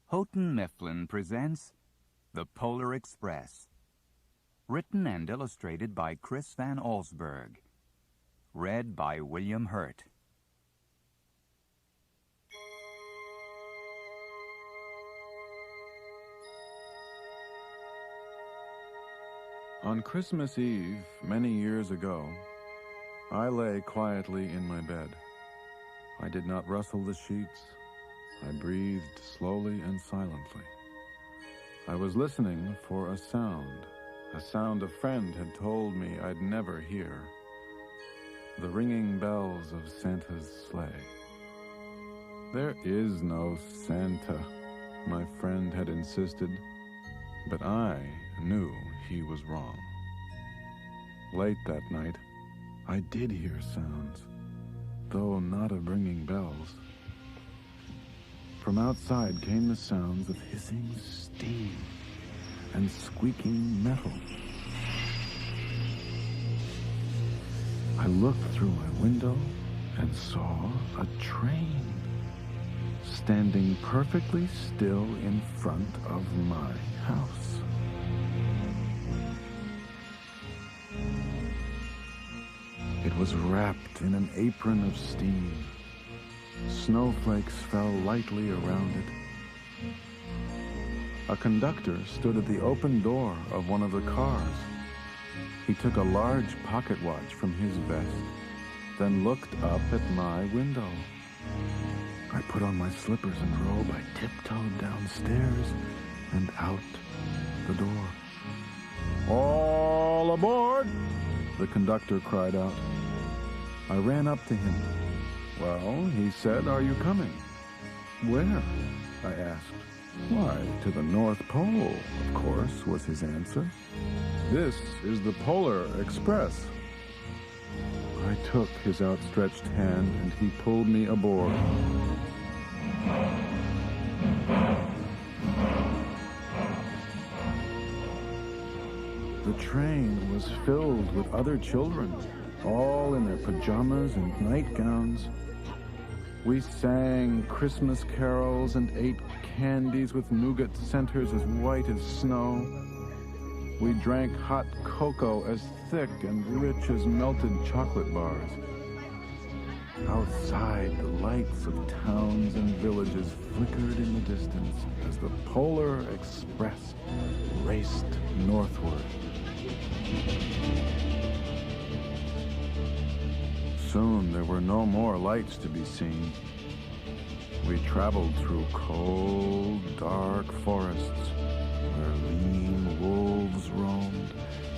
Houghton Mifflin presents The Polar Express. Written and illustrated by Chris Van Allsburg. Read by William Hurt. On Christmas Eve, many years ago, I lay quietly in my bed. I did not rustle the sheets. I breathed slowly and silently. I was listening for a sound a friend had told me I'd never hear. The ringing bells of Santa's sleigh. There is no Santa, my friend had insisted, but I knew he was wrong. Late that night, I did hear sounds, though not of ringing bells. From outside came the sounds of hissing steam and squeaking metal. I looked through my window and saw a train standing perfectly still in front of my house. It was wrapped in an apron of steam. Snowflakes fell lightly around it. A conductor stood at the open door of one of the cars. He took a large pocket watch from his vest, then looked up at my window. I put on my slippers and robe. I tiptoed downstairs and out the door. "All aboard!" the conductor cried out. I ran up to him. "Well," he said, "are you coming?" "Where?" I asked. "Why, to the North Pole, of course," was his answer. "This is the Polar Express." I took his outstretched hand and he pulled me aboard. The train was filled with other children, all in their pajamas and nightgowns. We sang Christmas carols and ate candies with nougat centers as white as snow. We drank hot cocoa as thick and rich as melted chocolate bars. Outside, the lights of towns and villages flickered in the distance as the Polar Express raced northward. Soon there were no more lights to be seen. We traveled through cold, dark forests where lean wolves roamed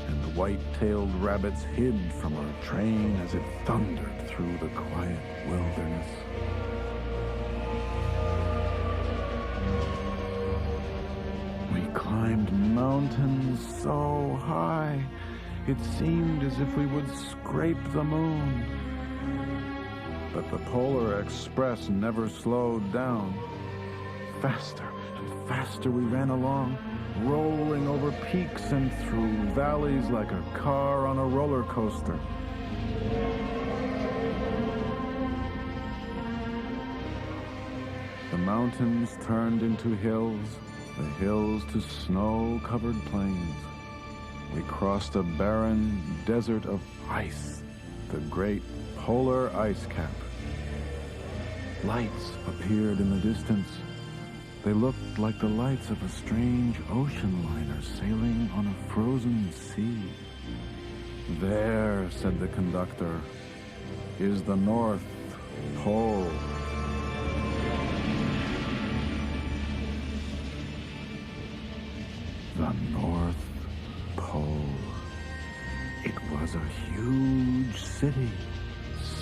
and white-tailed rabbits hid from our train as it thundered through the quiet wilderness. We climbed mountains so high, it seemed as if we would scrape the moon. But the Polar Express never slowed down. Faster and faster we ran along, rolling over peaks and through valleys like a car on a roller coaster. The mountains turned into hills, the hills to snow-covered plains. We crossed a barren desert of ice, the great polar ice cap. Lights appeared in the distance. They looked like the lights of a strange ocean liner sailing on a frozen sea. "There," said the conductor, "is the North Pole." The North Pole. It was a huge city,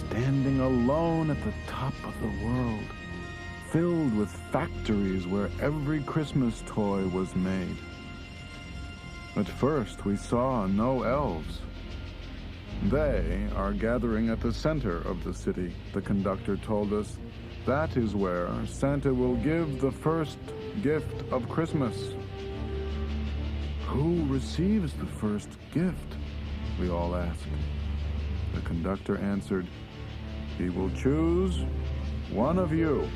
standing alone at the top of the world, filled with factories where every Christmas toy was made. At first, we saw no elves. "They are gathering at the center of the city," the conductor told us. "That is where Santa will give the first gift of Christmas." "Who receives the first gift?" we all asked. The conductor answered, "He will choose one of you."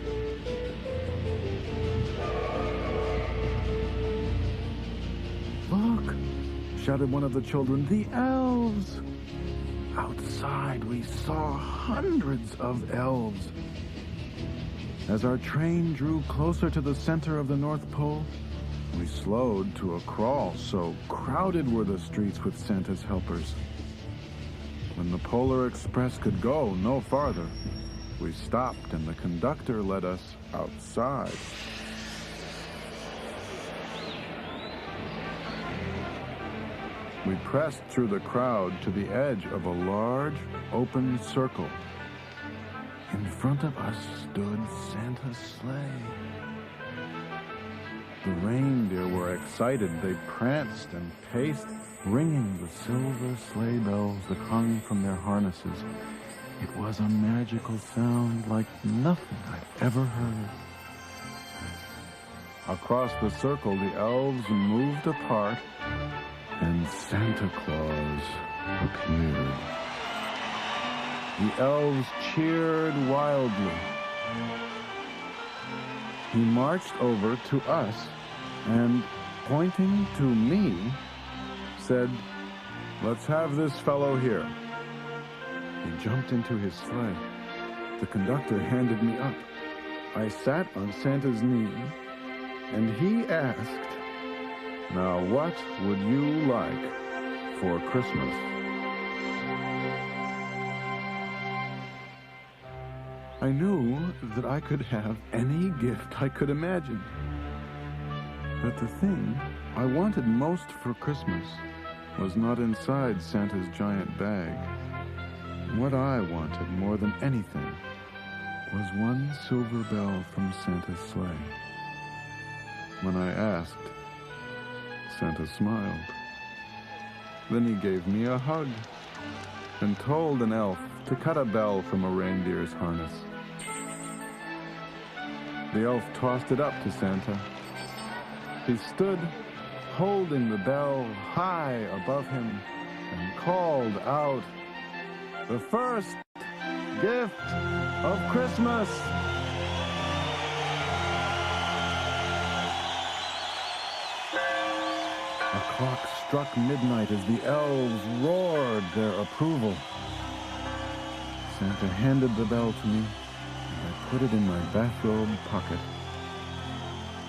shouted one of the children. "The elves!" Outside, we saw hundreds of elves. As our train drew closer to the center of the North Pole, we slowed to a crawl, so crowded were the streets with Santa's helpers. When the Polar Express could go no farther, we stopped and the conductor led us outside. We pressed through the crowd to the edge of a large, open circle. In front of us stood Santa's sleigh. The reindeer were excited. They pranced and paced, ringing the silver sleigh bells that hung from their harnesses. It was a magical sound like nothing I'd ever heard. Across the circle, the elves moved apart, and Santa Claus appeared. The elves cheered wildly. He marched over to us and, pointing to me, said, "Let's have this fellow here." He jumped into his sleigh. The conductor handed me up. I sat on Santa's knee, and he asked, "Now what would you like for Christmas?" I knew that I could have any gift I could imagine. But the thing I wanted most for Christmas was not inside Santa's giant bag. What I wanted more than anything was one silver bell from Santa's sleigh. When I asked, Santa smiled. Then he gave me a hug and told an elf to cut a bell from a reindeer's harness. The elf tossed it up to Santa. He stood holding the bell high above him and called out, "The first gift of Christmas!" A clock struck midnight as the elves roared their approval. Santa handed the bell to me, and I put it in my bathrobe pocket.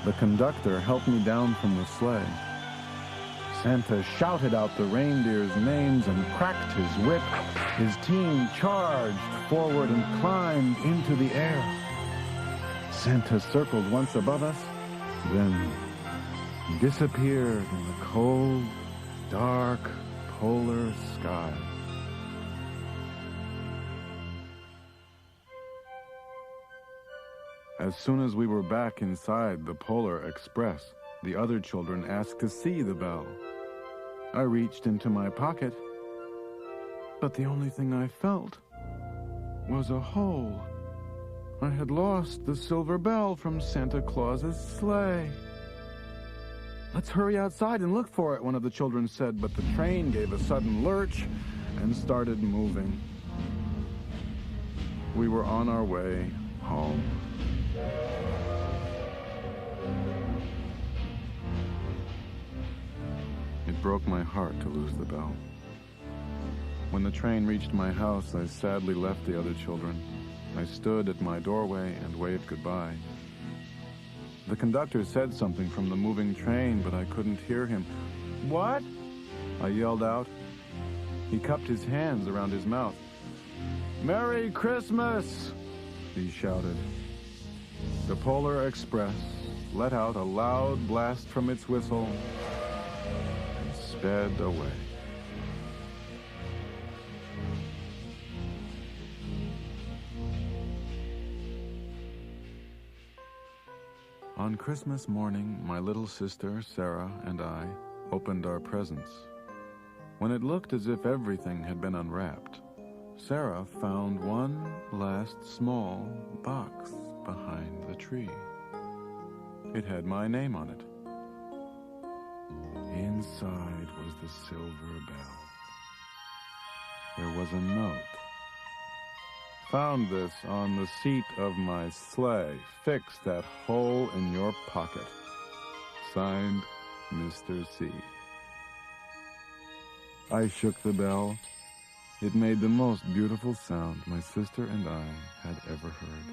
The conductor helped me down from the sleigh. Santa shouted out the reindeers' names and cracked his whip. His team charged forward and climbed into the air. Santa circled once above us, then disappeared in the cold, dark, polar sky. As soon as we were back inside the Polar Express, the other children asked to see the bell. I reached into my pocket, but the only thing I felt was a hole. I had lost the silver bell from Santa Claus's sleigh. "Let's hurry outside and look for it," one of the children said, but the train gave a sudden lurch and started moving. We were on our way home. It broke my heart to lose the bell. When the train reached my house, I sadly left the other children. I stood at my doorway and waved goodbye. The conductor said something from the moving train, but I couldn't hear him. "What?" I yelled out. He cupped his hands around his mouth. "Merry Christmas!" he shouted. The Polar Express let out a loud blast from its whistle and sped away. On Christmas morning, my little sister, Sarah, and I opened our presents. When it looked as if everything had been unwrapped, Sarah found one last small box behind the tree. It had my name on it. Inside was the silver bell. There was a note. "Found this on the seat of my sleigh. Fix that hole in your pocket. Signed, Mr. C." I shook the bell. It made the most beautiful sound my sister and I had ever heard.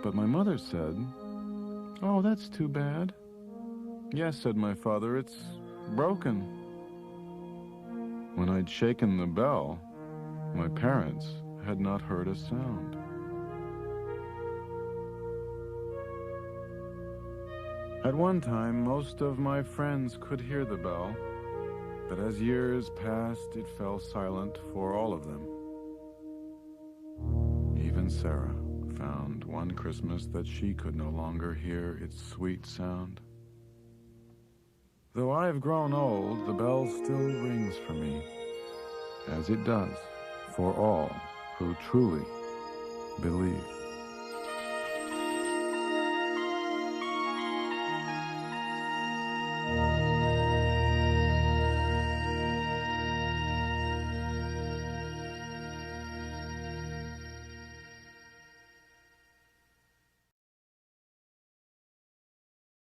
But my mother said, "Oh, that's too bad." "Yes," said my father, "it's broken." When I'd shaken the bell, my parents had not heard a sound. At one time, most of my friends could hear the bell, but as years passed, it fell silent for all of them. Even Sarah found one Christmas that she could no longer hear its sweet sound. Though I've grown old, the bell still rings for me, as it does for all who truly believe.